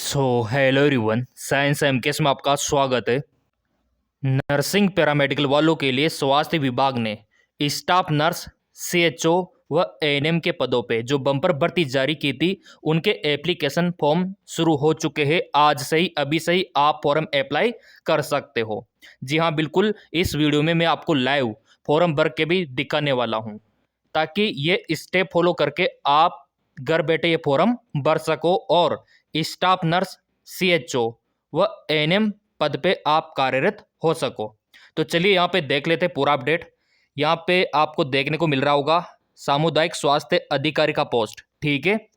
Hello everyone, science MKS में आपका स्वागत है। नर्सिंग पैरामेडिकल वालों के लिए स्वास्थ्य विभाग ने स्टाफ नर्स, सीएचओ व एएनएम के पदों पे जो बम्पर भर्ती जारी की थी, उनके एप्लीकेशन फॉर्म शुरू हो चुके हैं। आज से ही, अभी से ही आप फॉर्म अप्लाई कर सकते हो। जी हाँ, बिल्कुल, इस वीडियो में मैं आपको लाइव फॉर्म भर के भी दिखाने वाला हूँ, ताकि ये स्टेप फॉलो करके आप घर बैठे ये फॉर्म भर सको और स्टाफ नर्स, सीएचओ व एएनएम पद पे आप कार्यरत हो सको। तो चलिए यहाँ पे देख लेते पूरा अपडेट। यहाँ पे आपको देखने को मिल रहा होगा सामुदायिक स्वास्थ्य अधिकारी का पोस्ट, ठीक है।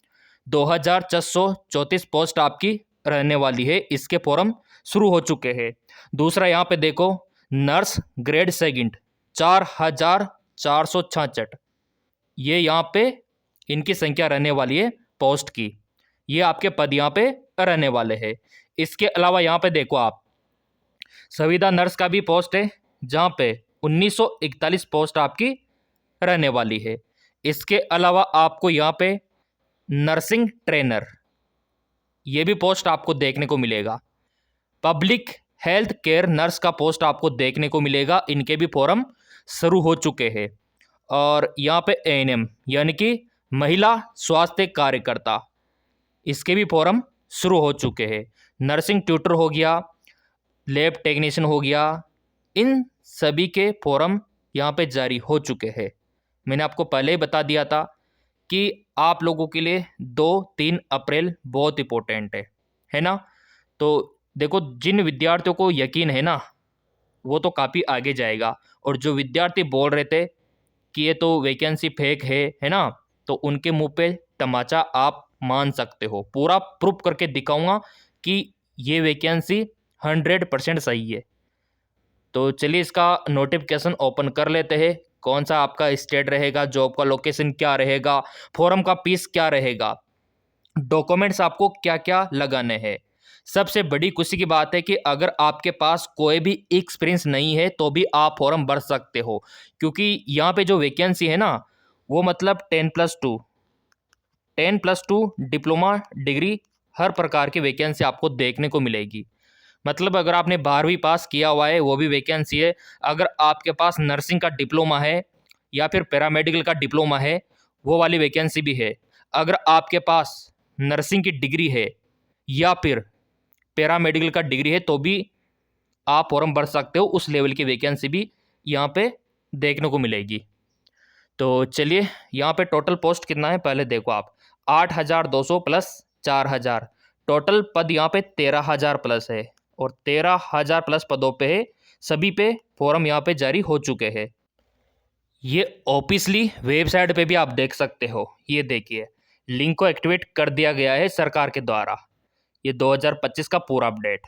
2434 पोस्ट आपकी रहने वाली है। इसके फॉर्म शुरू हो चुके हैं। दूसरा यहाँ पे देखो, नर्स ग्रेड सेकंड 4466, ये यहाँ पे इनकी संख्या रहने वाली है पोस्ट की। ये आपके पद यहाँ पे रहने वाले हैं। इसके अलावा यहाँ पे देखो आप, संविदा नर्स का भी पोस्ट है, जहाँ पे 1941 पोस्ट आपकी रहने वाली है। इसके अलावा आपको यहाँ पे नर्सिंग ट्रेनर, ये भी पोस्ट आपको देखने को मिलेगा। पब्लिक हेल्थ केयर नर्स का पोस्ट आपको देखने को मिलेगा। इनके भी फॉर्म शुरू हो चुके हैं। और यहाँ पे एएनएम यानी कि महिला स्वास्थ्य कार्यकर्ता, इसके भी फॉर्म शुरू हो चुके हैं। नर्सिंग ट्यूटर हो गया, लैब टेक्नीशियन हो गया, इन सभी के फॉर्म यहाँ पे जारी हो चुके हैं। मैंने आपको पहले ही बता दिया था कि आप लोगों के लिए 2-3 अप्रैल बहुत इंपॉर्टेंट है ना। तो देखो, जिन विद्यार्थियों को यकीन है ना, वो तो काफ़ी आगे जाएगा। और जो विद्यार्थी बोल रहे थे कि ये तो वैकेंसी फेक है ना, तो उनके मुंह पे तमाचा आप मान सकते हो। पूरा प्रूफ करके दिखाऊंगा कि ये वैकेंसी 100% सही है। तो चलिए इसका नोटिफिकेशन ओपन कर लेते हैं। कौन सा आपका स्टेट रहेगा, जॉब का लोकेशन क्या रहेगा, फॉर्म का फीस क्या रहेगा, डॉक्यूमेंट्स आपको क्या क्या लगाने हैं। सबसे बड़ी खुशी की बात है कि अगर आपके पास कोई भी एक्सपीरियंस नहीं है तो भी आप फॉर्म भर सकते हो, क्योंकि यहाँ पे जो वैकेंसी है ना, वो मतलब 10+2 डिप्लोमा डिग्री, हर प्रकार की वैकेंसी आपको देखने को मिलेगी। मतलब अगर आपने 12वीं पास किया हुआ है वो भी वैकेंसी है। अगर आपके पास नर्सिंग का डिप्लोमा है या फिर पैरामेडिकल का डिप्लोमा है, वो वाली वैकेंसी भी है। अगर आपके पास नर्सिंग की डिग्री है या फिर पैरामेडिकल का डिग्री है तो भी आप फॉर्म भर सकते हो। उस लेवल की वैकेंसी भी यहाँ पे देखने को मिलेगी। तो चलिए, यहाँ पे टोटल पोस्ट कितना है पहले देखो आप। 8,200 प्लस 4,000, टोटल पद यहाँ पे 13,000 प्लस है। और 13,000 प्लस पदों पे है, सभी पे फॉर्म यहाँ पे जारी हो चुके हैं। ये ऑफिशियली वेबसाइट पे भी आप देख सकते हो। ये देखिए, लिंक को एक्टिवेट कर दिया गया है सरकार के द्वारा। ये 2025 का पूरा अपडेट,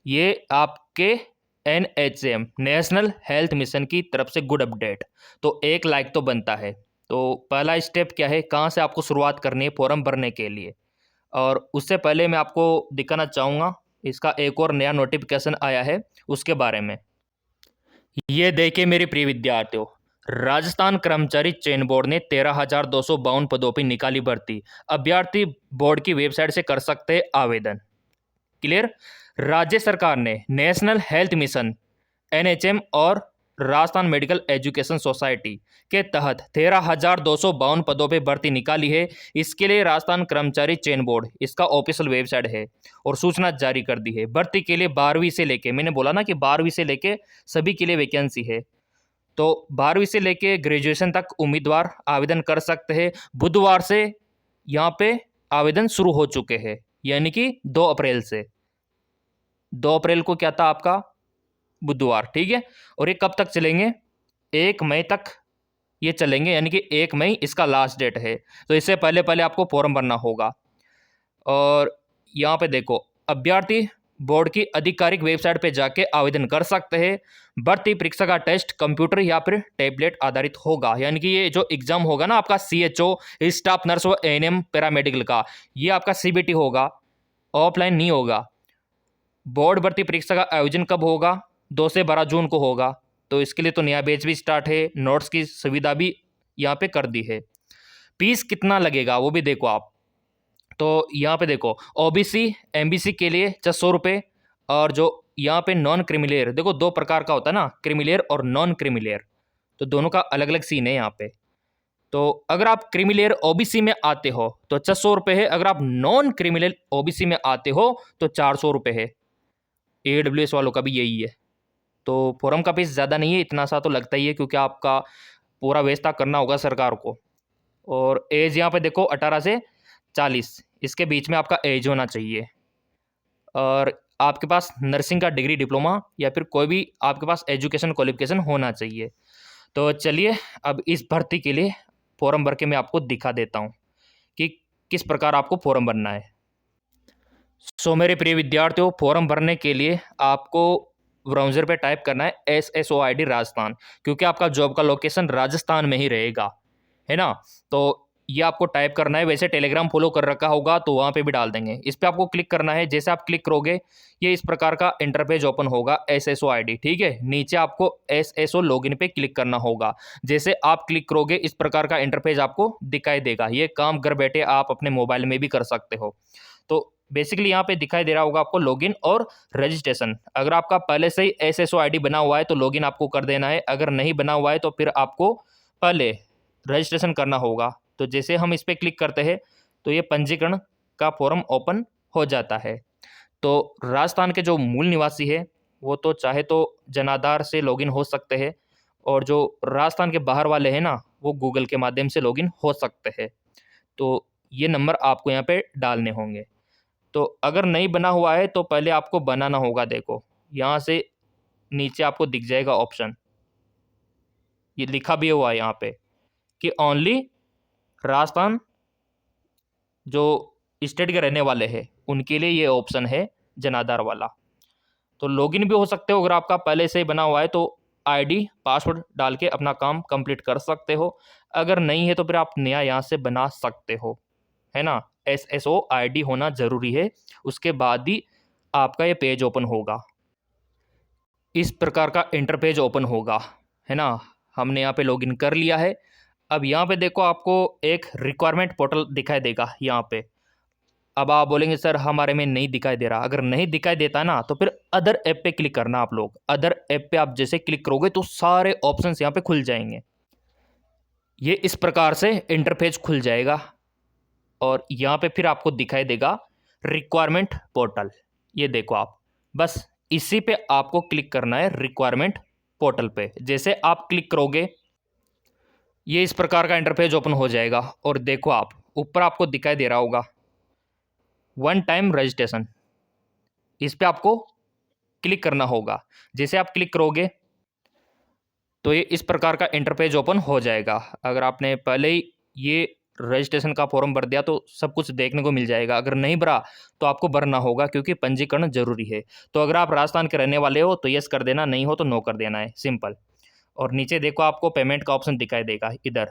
ये आपके NHM नेशनल हेल्थ मिशन की तरफ से गुड अपडेट। तो एक लाइक तो बनता है। तो पहला स्टेप क्या है, कहाँ से आपको शुरुआत करनी है फॉर्म भरने के लिए। और उससे पहले मैं आपको दिखाना चाहूँगा, इसका एक और नया नोटिफिकेशन आया है उसके बारे में। ये देखिए मेरे प्रिय विद्यार्थियों, राजस्थान कर्मचारी चयन बोर्ड ने 13,252 पदों पर निकाली भर्ती। अभ्यर्थी बोर्ड की वेबसाइट से कर सकते हैं आवेदन। क्लियर। राज्य सरकार ने नेशनल हेल्थ मिशन NHM और राजस्थान मेडिकल एजुकेशन सोसाइटी के तहत 13,252 पदों पे भर्ती निकाली है। इसके लिए राजस्थान कर्मचारी चयन बोर्ड, इसका ऑफिशियल वेबसाइट है और सूचना जारी कर दी है। भर्ती के लिए 12वीं से लेके, मैंने बोला ना कि 12वीं से लेके सभी के लिए वैकेंसी है। तो 12वीं से लेके ग्रेजुएशन तक उम्मीदवार आवेदन कर सकते हैं। बुधवार से यहाँ पे आवेदन शुरू हो चुके हैं, यानी कि 2 अप्रैल से। 2 अप्रैल को क्या था आपका, बुधवार, ठीक है। और ये कब तक चलेंगे, 1 मई तक ये चलेंगे, यानी कि 1 मई इसका लास्ट डेट है। तो इससे पहले पहले आपको फॉर्म भरना होगा। और यहाँ पे देखो, अभ्यर्थी बोर्ड की आधिकारिक वेबसाइट पे जाके आवेदन कर सकते हैं। भर्ती परीक्षा का टेस्ट कंप्यूटर या फिर टैबलेट आधारित होगा, यानी कि ये जो एग्जाम होगा ना आपका CHO, स्टाफ नर्स व ANM पैरामेडिकल का, ये आपका CBT होगा, ऑफलाइन नहीं होगा। बोर्ड भर्ती परीक्षा का आयोजन कब होगा, 2 से 12 जून को होगा। तो इसके लिए तो नया बैच भी स्टार्ट है, नोट्स की सुविधा भी यहाँ पे कर दी है। फीस कितना लगेगा वो भी देखो आप। तो यहाँ पे देखो ओबीसी एमबीसी के लिए 600 रुपये, और जो यहाँ पे नॉन क्रिमिलेयर, देखो दो प्रकार का होता है ना, क्रिमिलेयर और नॉन क्रिमिलेयर, तो दोनों का अलग अलग सीन है यहाँ पे। तो अगर आप क्रिमिलेयर ओबीसी में आते हो तो 600 रुपये है, अगर आप नॉन क्रिमिनल ओबीसी में आते हो तो 400 रुपये है। AWS वालों का भी यही है। तो फॉरम का फीस ज़्यादा नहीं है, इतना सा तो लगता ही है, क्योंकि आपका पूरा व्यवस्था करना होगा सरकार को। और एज यहाँ पे देखो 18 से 40, इसके बीच में आपका एज होना चाहिए, और आपके पास नर्सिंग का डिग्री डिप्लोमा या फिर कोई भी आपके पास एजुकेशन क्वालिफिकेशन होना चाहिए। तो चलिए अब इस भर्ती के लिए फॉर्म भर के मैं आपको दिखा देता हूँ कि किस प्रकार आपको फॉर्म भरना है। सो मेरे प्रिय विद्यार्थियों, फॉर्म भरने के लिए आपको ब्राउज़र पे टाइप करना है SSOID राजस्थान, क्योंकि आपका जॉब का लोकेशन राजस्थान में ही रहेगा, है ना। तो ये आपको टाइप करना है। वैसे टेलीग्राम फॉलो कर रखा होगा तो वहाँ पे भी डाल देंगे। इस पर आपको क्लिक करना है। जैसे आप क्लिक करोगे ये इस प्रकार का इंटरपेज ओपन होगा, SSOID, ठीक है। नीचे आपको SSO लॉगिन पे क्लिक करना होगा। जैसे आप क्लिक करोगे इस प्रकार का इंटरपेज आपको दिखाई देगा। ये काम घर बैठे आप अपने मोबाइल में भी कर सकते हो। तो बेसिकली यहाँ पे दिखाई दे रहा होगा आपको लॉगिन और रजिस्ट्रेशन। अगर आपका पहले से ही SSOID बना हुआ है तो लॉगिन आपको कर देना है, अगर नहीं बना हुआ है तो फिर आपको पहले रजिस्ट्रेशन करना होगा। तो जैसे हम इस पर क्लिक करते हैं तो ये पंजीकरण का फॉर्म ओपन हो जाता है। तो राजस्थान के जो मूल निवासी है वो तो चाहे तो जनाधार से लॉगिन हो सकते हैं, और जो राजस्थान के बाहर वाले हैं ना वो गूगल के माध्यम से लॉगिन हो सकते हैं। तो ये नंबर आपको यहाँ पे डालने होंगे। तो अगर नहीं बना हुआ है तो पहले आपको बनाना होगा। देखो यहाँ से नीचे आपको दिख जाएगा ऑप्शन, ये लिखा भी हुआ है यहाँ पे कि ओनली राजस्थान जो स्टेट के रहने वाले हैं उनके लिए ये ऑप्शन है जनाधार वाला। तो लॉगिन भी हो सकते हो, अगर आपका पहले से ही बना हुआ है तो आईडी पासवर्ड डाल के अपना काम कंप्लीट कर सकते हो। अगर नहीं है तो फिर आप नया यहाँ से बना सकते हो, है ना। SSOID होना ज़रूरी है, उसके बाद ही आपका ये पेज ओपन होगा। इस प्रकार का इंटरपेज ओपन होगा, है ना। हमने यहाँ पे लॉगिन कर लिया है। अब यहाँ पे देखो आपको एक रिक्वायरमेंट पोर्टल दिखाई देगा यहाँ पे। अब आप बोलेंगे सर हमारे में नहीं दिखाई दे रहा। अगर नहीं दिखाई देता ना तो फिर अदर ऐप पे क्लिक करना आप लोग। अदर ऐप पे आप जैसे क्लिक करोगे तो सारे ऑप्शंस यहाँ पे खुल जाएंगे। ये इस प्रकार से इंटरफेस खुल जाएगा, और यहाँ पे फिर आपको दिखाई देगा रिक्वायरमेंट पोर्टल। ये देखो आप, बस इसी पे आपको क्लिक करना है, रिक्वायरमेंट पोर्टल पे। जैसे आप क्लिक करोगे ये इस प्रकार का इंटरफेस ओपन हो जाएगा, और देखो आप ऊपर आपको दिखाई दे रहा होगा वन टाइम रजिस्ट्रेशन, इस पे आपको क्लिक करना होगा। जैसे आप क्लिक करोगे तो ये इस प्रकार का इंटरपेज ओपन हो जाएगा। अगर आपने पहले ही ये रजिस्ट्रेशन का फॉर्म भर दिया तो सब कुछ देखने को मिल जाएगा। अगर नहीं भरा तो आपको भरना होगा, क्योंकि पंजीकरण जरूरी है। तो अगर आप राजस्थान के रहने वाले हो तो यस कर देना, नहीं हो तो नो कर देना है, सिंपल। और नीचे देखो आपको पेमेंट का ऑप्शन दिखाई देगा, इधर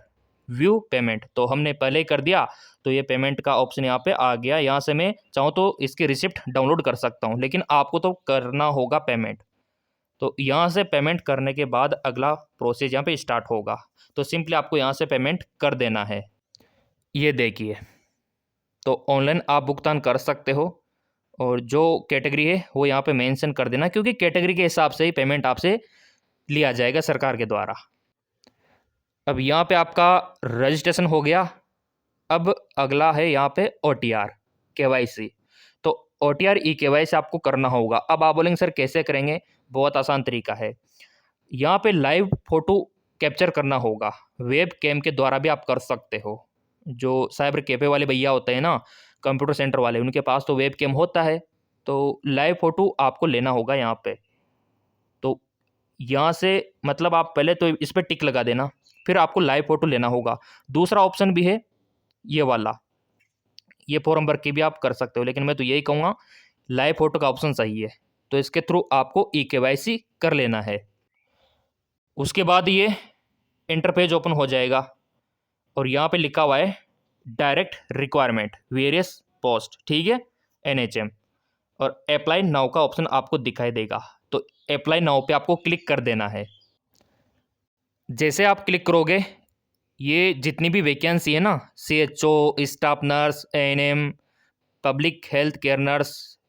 व्यू पेमेंट, तो हमने पहले ही कर दिया तो ये पेमेंट का ऑप्शन यहाँ पे आ गया। यहाँ से मैं चाहूँ तो इसकी रिसिप्ट डाउनलोड कर सकता हूँ, लेकिन आपको तो करना होगा पेमेंट। तो यहाँ से पेमेंट करने के बाद अगला प्रोसेस यहाँ पे स्टार्ट होगा। तो सिंपली आपको यहाँ से पेमेंट कर देना है। ये देखिए, तो ऑनलाइन आप भुगतान कर सकते हो, और जो कैटेगरी है वो यहाँ पे मेंशन कर देना, क्योंकि कैटेगरी के हिसाब से ही पेमेंट आपसे लिया जाएगा सरकार के द्वारा। अब यहाँ पे आपका रजिस्ट्रेशन हो गया। अब अगला है यहाँ पे OTR KYC। तो OTR eKYC आपको करना होगा। अब आप बोलेंगे सर कैसे करेंगे? बहुत आसान तरीका है। यहाँ पे लाइव फोटो कैप्चर करना होगा, वेब कैम के द्वारा भी आप कर सकते हो। जो साइबर कैफे वाले भैया होते हैं ना, कंप्यूटर सेंटर वाले, उनके पास तो वेब कैम होता है। तो लाइव फोटो आपको लेना होगा यहाँ पे। तो यहाँ से मतलब आप पहले तो इस पर टिक लगा देना, फिर आपको लाइव फोटो लेना होगा। दूसरा ऑप्शन भी है ये वाला, ये फॉर्म भर के भी आप कर सकते हो, लेकिन मैं तो यही कहूँगा लाइव फोटो का ऑप्शन सही है। तो इसके थ्रू आपको eKYC कर लेना है। उसके बाद ये इंटरपेज ओपन हो जाएगा, और यहाँ पे लिखा हुआ है डायरेक्ट रिक्वायरमेंट वेरियस पोस्ट, ठीक है, NHM, और अप्लाई नाउ का ऑप्शन आपको दिखाई देगा। तो अप्लाई नाउ पे आपको क्लिक कर देना है। जैसे आप क्लिक करोगे ये जितनी भी वैकेंसी है ना, CHO, staff nurse, ANM, public health care nurse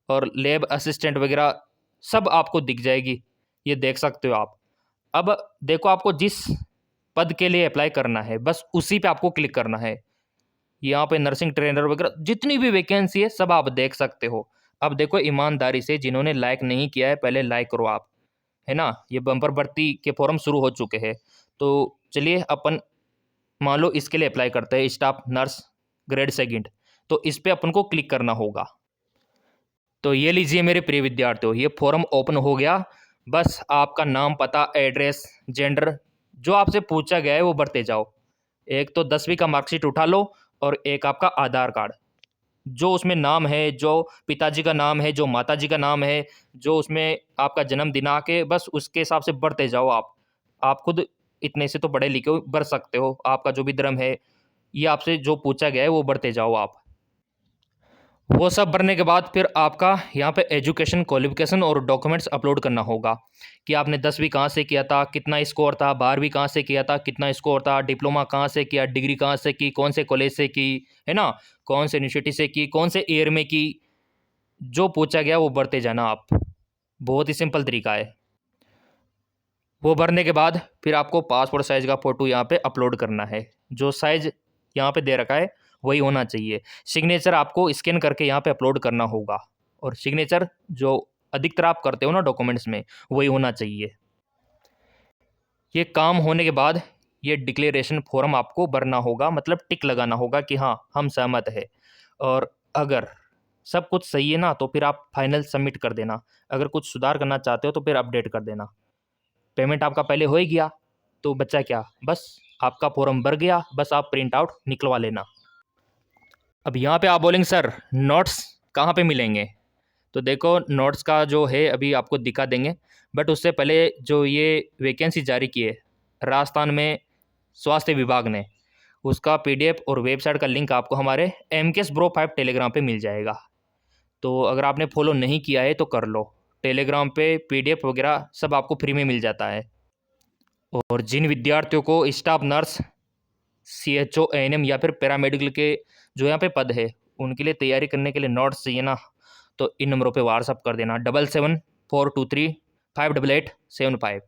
और लैब असिस्टेंट वगैरह सब आपको दिख जाएगी, ये देख सकते हो आप। अब देखो आपको जिस पद के लिए अप्लाई करना है बस उसी पे आपको क्लिक करना है। यहाँ पे नर्सिंग ट्रेनर वगैरह जितनी भी वैकेंसी है सब आप देख सकते हो। अब देखो ईमानदारी से जिन्होंने लाइक नहीं किया है पहले लाइक करो आप, है ना। ये बम्पर भर्ती के फॉर्म शुरू हो चुके हैं। तो चलिए अपन मान लो इसके लिए अप्लाई करते हैं, स्टाफ नर्स ग्रेड सेकंड। तो इस पर अपन को क्लिक करना होगा। तो ये लीजिए मेरे प्रिय विद्यार्थियों, ये फॉर्म ओपन हो गया। बस आपका नाम, पता, एड्रेस, जेंडर जो आपसे पूछा गया है वो भरते जाओ। एक तो 10वीं का मार्कशीट उठा लो और एक आपका आधार कार्ड। जो उसमें नाम है, जो पिताजी का नाम है, जो माताजी का नाम है, जो उसमें आपका जन्म दिनांक है, बस उसके हिसाब से भरते जाओ आप खुद इतने से तो पढ़े लिखे भर सकते हो। आपका जो भी धर्म है, ये आपसे जो पूछा गया है वो भरते जाओ आप। वो सब भरने के बाद फिर आपका यहाँ पे एजुकेशन क्वालिफिकेशन और डॉक्यूमेंट्स अपलोड करना होगा कि आपने 10वीं कहाँ से किया था, कितना स्कोर था, 12वीं कहाँ से किया था, कितना स्कोर था, डिप्लोमा कहाँ से किया, डिग्री कहाँ से की, कौन से कॉलेज से की, है ना, कौन से यूनिवर्सिटी से की, कौन से ईयर में की। जो पूछा गया वो भरते जाना आप। बहुत ही सिंपल तरीका है। वो भरने के बाद फिर आपको पासपोर्ट साइज़ का फ़ोटो यहाँ पे अपलोड करना है। जो साइज़ यहाँ पे दे रखा है वही होना चाहिए। सिग्नेचर आपको स्कैन करके यहाँ पे अपलोड करना होगा और सिग्नेचर जो अधिकतर आप करते हो ना डॉक्यूमेंट्स में, वही होना चाहिए। ये काम होने के बाद ये डिक्लेरेशन फॉर्म आपको भरना होगा, मतलब टिक लगाना होगा कि हाँ हम सहमत है। और अगर सब कुछ सही है ना तो फिर आप फाइनल सबमिट कर देना। अगर कुछ सुधार करना चाहते हो तो फिर अपडेट कर देना। पेमेंट आपका पहले हो ही गया तो बच्चा क्या, बस आपका फॉर्म भर गया, बस आप प्रिंट आउट निकलवा लेना। अब यहाँ पे आप बोलेंगे सर नोट्स कहाँ पे मिलेंगे। तो देखो नोट्स का जो है अभी आपको दिखा देंगे, बट उससे पहले जो ये वैकेंसी जारी की है राजस्थान में स्वास्थ्य विभाग ने, उसका पीडीएफ और वेबसाइट का लिंक आपको हमारे MKS Bro 5 टेलीग्राम पे मिल जाएगा। तो अगर आपने फॉलो नहीं किया है तो कर लो। टेलीग्राम पे पीडीएफ वगैरह सब आपको फ्री में मिल जाता है। और जिन विद्यार्थियों को स्टाफ नर्स, CHO ANM या फिर पैरामेडिकल के जो यहाँ पे पद है उनके लिए तैयारी करने के लिए नोट्स चाहिए ना, तो इन नंबरों पे व्हाट्सअप कर देना 7742358875।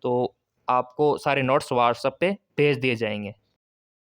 तो आपको सारे नोट्स व्हाट्सअप पे भेज दिए जाएंगे।